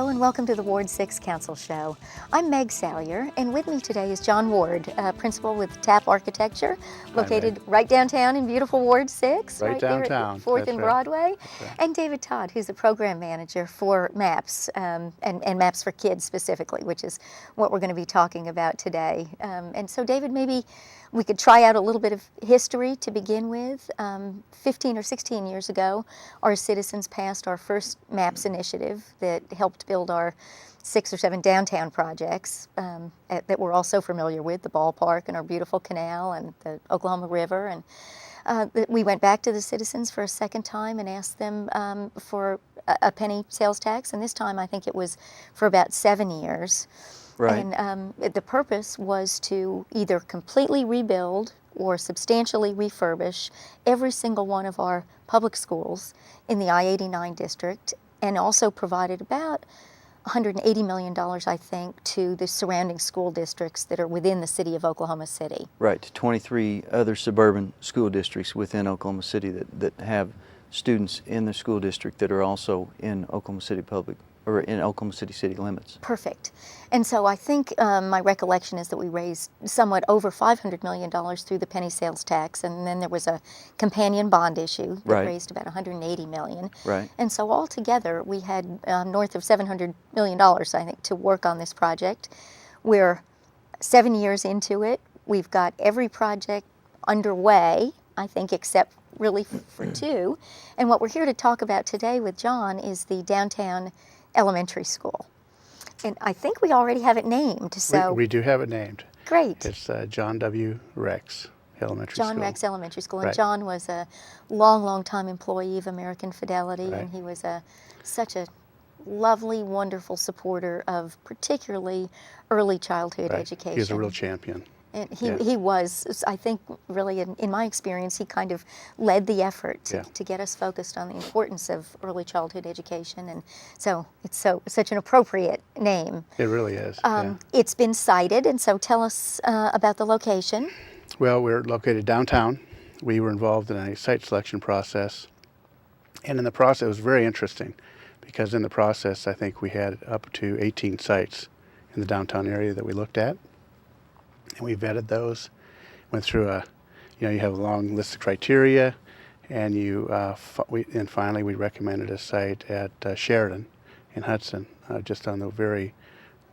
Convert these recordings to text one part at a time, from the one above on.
Hello and welcome to the Ward 6 Council Show. I'm Meg Salyer, and with me today is John Ward, principal with TAP Architecture, located right downtown in beautiful Ward 6, right downtown, here at 4th and Broadway, right. and David Todd, who's the program manager for MAPS, and MAPS for Kids specifically, which is what we're going to be talking about today. And so David, maybe we could try out a little bit of history to begin with. 15 or 16 years ago, our citizens passed our first MAPS initiative that helped build our 6 or 7 downtown projects that we're also familiar with, the ballpark and our beautiful canal and the Oklahoma River. And we went back to the citizens for a second time and asked them for a penny sales tax, and this time I think it was for about 7 years. Right. And the purpose was to either completely rebuild or substantially refurbish every single one of our public schools in the I-89 district, and also provided about $180 million, I think, to the surrounding school districts that are within the city of Oklahoma City. Right, 23 other suburban school districts within Oklahoma City that have students in the school district that are also in Oklahoma City public, or in Oklahoma City city limits. Perfect. And so I think my recollection is that we raised somewhat over $500 million through the penny sales tax, and then there was a companion bond issue that Right. raised about $180 million. Right. And so altogether we had north of $700 million, I think, to work on this project. We're 7 years into it. We've got every project underway, I think, except really for 2. And what we're here to talk about today with John is the downtown elementary school. And I think we already have it named, so... We do have it named. Great. It's John W. Rex Elementary School. John Rex Elementary School. And Right. John was a long time employee of American Fidelity, Right. and he was such a lovely, wonderful supporter of particularly early childhood Right. education. He was a real champion. And Yeah. he was, I think, really, in my experience, he kind of led the effort Yeah. to get us focused on the importance of early childhood education. And so it's such an appropriate name. It really is. It's been cited, and so tell us about the location. Well, we're located downtown. We were involved in a site selection process. And in the process, it was very interesting because in the process, I think we had up to 18 sites in the downtown area that we looked at. And we vetted those, went through you have a long list of criteria, and and finally we recommended a site at Sheridan in Hudson, just on the very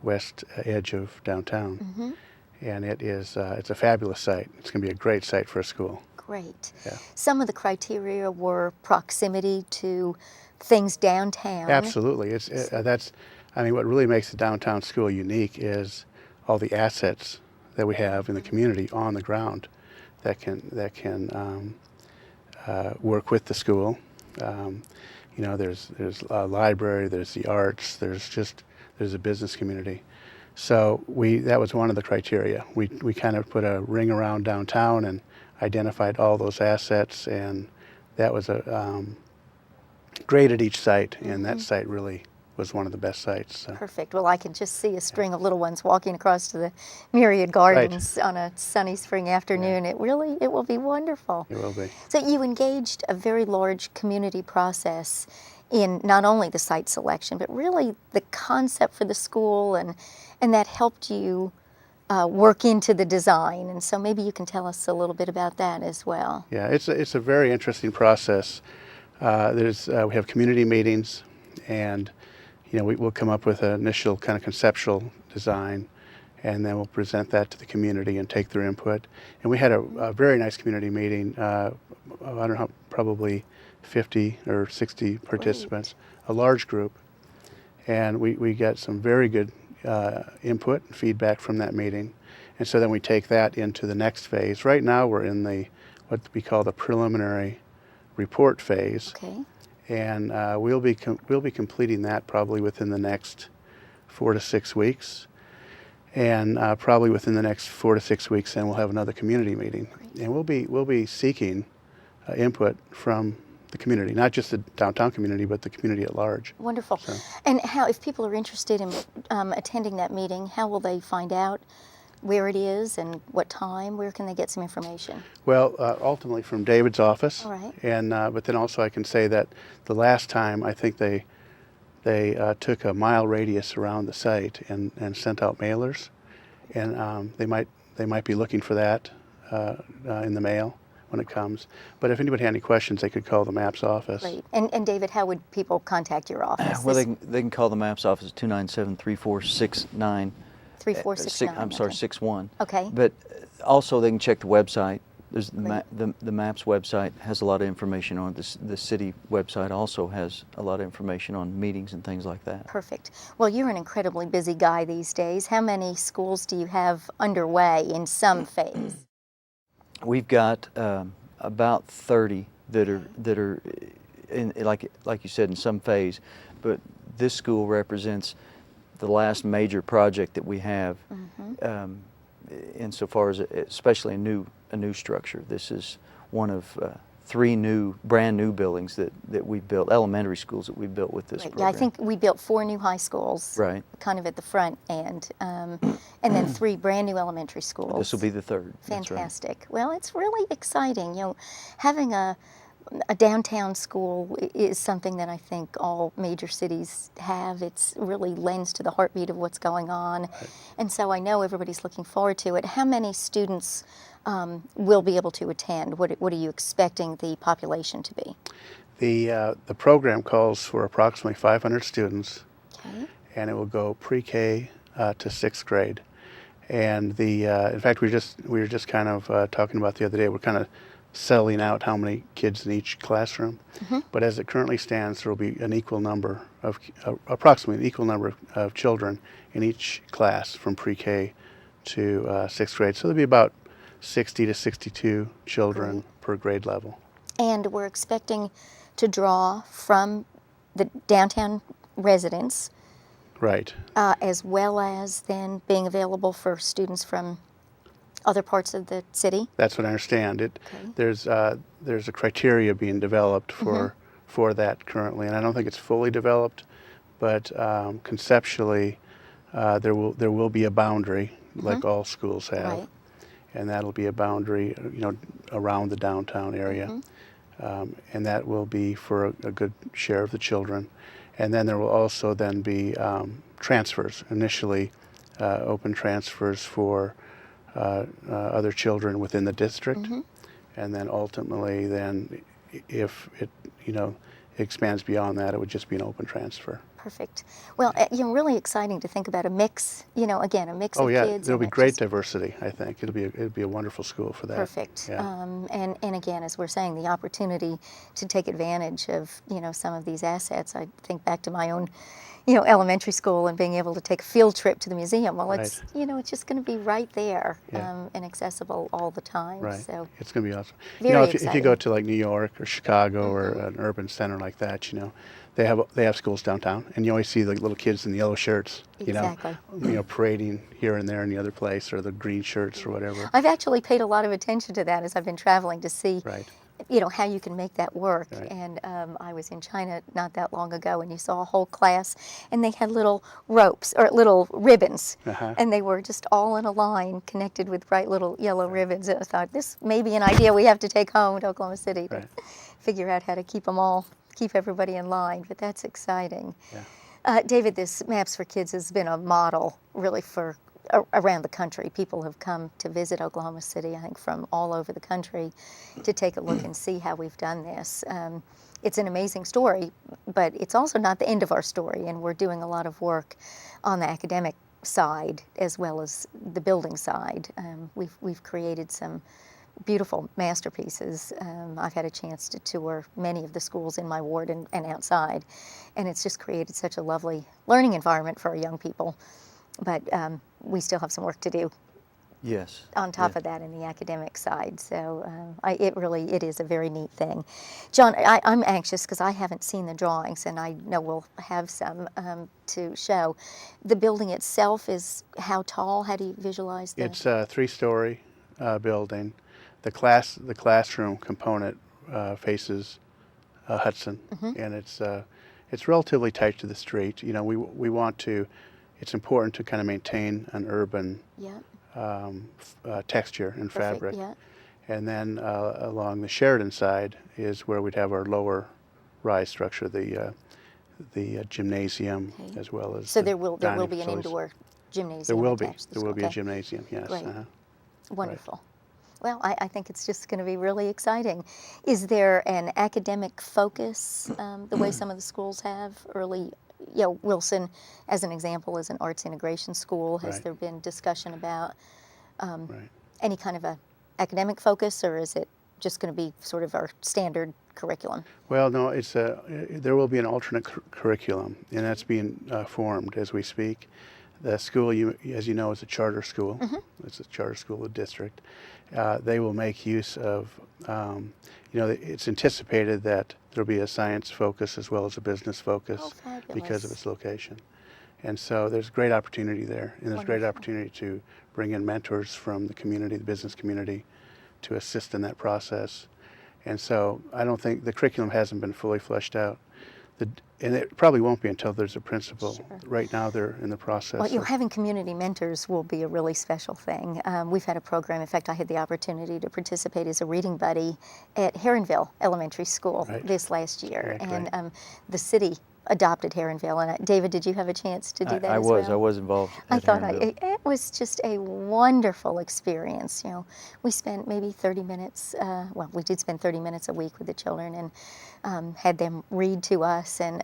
west edge of downtown. Mm-hmm. And it's a fabulous site. It's going to be a great site for a school. Great. Yeah. Some of the criteria were proximity to things downtown. Absolutely. What really makes the downtown school unique is all the assets that we have in the community on the ground that can work with the school. There's a library, there's the arts, there's a business community. So that was one of the criteria. We kind of put a ring around downtown and identified all those assets, and that was graded each site, and that site really was one of the best sites. So. Perfect. Well, I can just see a string of little ones walking across to the Myriad Gardens on a sunny spring afternoon. Yeah. It will be wonderful. It will be. So you engaged a very large community process in not only the site selection, but really the concept for the school, and that helped you work into the design. And so maybe you can tell us a little bit about that as well. Yeah, it's a very interesting process. We have community meetings, and we'll come up with an initial kind of conceptual design, and then we'll present that to the community and take their input. And we had a very nice community meeting. I don't know, probably 50 or 60 participants, a large group. And we got some very good input and feedback from that meeting. And so then we take that into the next phase. Right now we're in what we call the preliminary report phase. Okay. And we'll be completing that probably within the next 4 to 6 weeks, and probably within the next 4 to 6 weeks, then we'll have another community meeting, and we'll be seeking input from the community, not just the downtown community, but the community at large. Wonderful. So. And if people are interested in attending that meeting, how will they find out where it is and what time? Where can they get some information? Well, ultimately from David's office. All right. And but then also I can say that the last time I think they they took a mile radius around the site and sent out mailers, and they might be looking for that in the mail when it comes. But if anybody had any questions, they could call the MAPS office. Great. And David, how would people contact your office? Well, they can call the MAPS office at 297-3469. 3469. I'm sorry, okay. 61. Okay. But also they can check the website. There's Great. the MAPS website has a lot of information on it. The city website also has a lot of information on meetings and things like that. Perfect. Well, you're an incredibly busy guy these days. How many schools do you have underway in some phase? We've got about 30 that are in, like you said, in some phase, but this school represents the last major project that we have, insofar as especially a new structure. This is one of 3 brand new buildings that we built, elementary schools that we built with this program. Yeah, I think we built 4 new high schools, right, kind of at the front end, and then 3 brand new elementary schools. This will be the 3rd. Fantastic. That's right. Well, it's really exciting. You know, having a downtown school is something that I think all major cities have. It's really lends to the heartbeat of what's going on, Right. and so I know everybody's looking forward to it. How many students will be able to attend? What are you expecting the population to be? The program calls for approximately 500 students, Okay. and it will go pre-K to 6th grade. And in fact, we were just kind of talking about the other day. We're kind of settling out how many kids in each classroom. But as it currently stands, there will be an equal number of approximately an equal number of children in each class from pre-K to 6th grade. So there'll be about 60 to 62 children per grade level. And we're expecting to draw from the downtown residents, Right. as well as then being available for students from other parts of the city. That's what I understand. Okay. There's a criteria being developed for that currently, and I don't think it's fully developed, but conceptually there will be a boundary like all schools have, Right. and that'll be a boundary, around the downtown area, and that will be for a good share of the children, and then there will also then be transfers initially, open transfers for other children within the district, and then ultimately, then if it expands beyond that, it would just be an open transfer. Perfect. Well, really exciting to think about a mix. Again, a mix Oh of yeah, kids. there'll and be not great just- diversity. I think it'll be a wonderful school for that. Perfect. Yeah. And again, as we're saying, the opportunity to take advantage of some of these assets. I think back to my own elementary school and being able to take a field trip to the museum. Well, it's it's just going to be right there, and accessible all the time. Right. So it's going to be awesome. very If you go exciting. to like New York or Chicago or an urban center like that, they have schools downtown, and you always see the little kids in the yellow shirts, Exactly. parading here and there in the other place, or the green shirts or whatever. I've actually paid a lot of attention to that as I've been traveling to see Right. how you can make that work. Right. And I was in China not that long ago, and you saw a whole class, and they had little ropes or little ribbons, and they were just all in a line connected with bright little yellow ribbons. And I thought, this may be an idea we have to take home to Oklahoma City to Right. figure out how to keep everybody in line. But that's exciting. Yeah. David, this Maps for Kids has been a model really for around the country. People have come to visit Oklahoma City, I think, from all over the country to take a look and see how we've done this. It's an amazing story, but it's also not the end of our story, and we're doing a lot of work on the academic side as well as the building side. We've created some beautiful masterpieces. I've had a chance to tour many of the schools in my ward and outside, and it's just created such a lovely learning environment for our young people. But we still have some work to do Yes. on top of that in the academic side. So it is a very neat thing. John, I'm anxious because I haven't seen the drawings, and I know we'll have some to show. The building itself is how tall? How do you visualize the? It's a 3-story building. The classroom component faces Hudson, and it's relatively tight to the street. We want to. It's important to kind of maintain an urban texture and Perfect, fabric. yeah. And then along the Sheridan side is where we'd have our lower rise structure, the gymnasium, Okay. as well as So the there will dining be an facilities. indoor gymnasium There will be. attached to the There school. will be a Okay. gymnasium, yes. Great. uh-huh. Wonderful. Well, I think it's just going to be really exciting. Is there an academic focus the way some of the schools have early? Wilson, as an example, is an arts integration school. Has Right. there been discussion about Right. any kind of a academic focus, or is it just going to be sort of our standard curriculum? Well, no, there will be an alternate curriculum, and that's being formed as we speak. The school, as you know, is a charter school. It's a charter school district. They will make use of, it's anticipated that there'll be a science focus as well as a business focus Oh, fabulous. because of its location. And so there's great opportunity there, and there's great Wonderful. opportunity to bring in mentors from the community, the business community, to assist in that process. And so I don't think the curriculum hasn't been fully fleshed out. And it probably won't be until there's a principal. Sure. Right now they're in the process. Well, of- having community mentors will be a really special thing. We've had a program, in fact, I had the opportunity to participate as a reading buddy at Heronville Elementary School Right. this last year. Right, And right. The city adopted Heronville. And David, did you have a chance to do that I as was. well? I was involved. I at thought Heronville. it was just a wonderful experience. We spent maybe 30 minutes, we did spend 30 minutes a week with the children and had them read to us. And,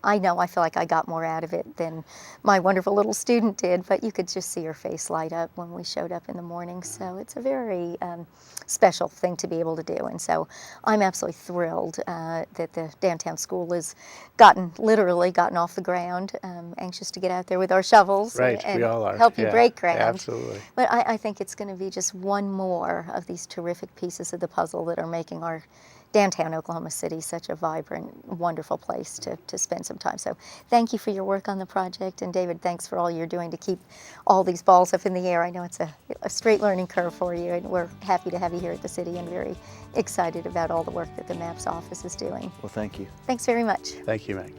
I feel like I got more out of it than my wonderful little student did, but you could just see her face light up when we showed up in the morning. So it's a very special thing to be able to do. And so I'm absolutely thrilled that the downtown school has literally gotten off the ground, anxious to get out there with our shovels Right, and we all are. help you Yeah, break ground. absolutely. But I think it's going to be just one more of these terrific pieces of the puzzle that are making our downtown Oklahoma City such a vibrant, wonderful place to spend some time. So thank you for your work on the project. And David, thanks for all you're doing to keep all these balls up in the air. I know it's a straight learning curve for you, and we're happy to have you here at the city and very excited about all the work that the MAPS office is doing. Well, thank you. Thanks very much. Thank you, Meg.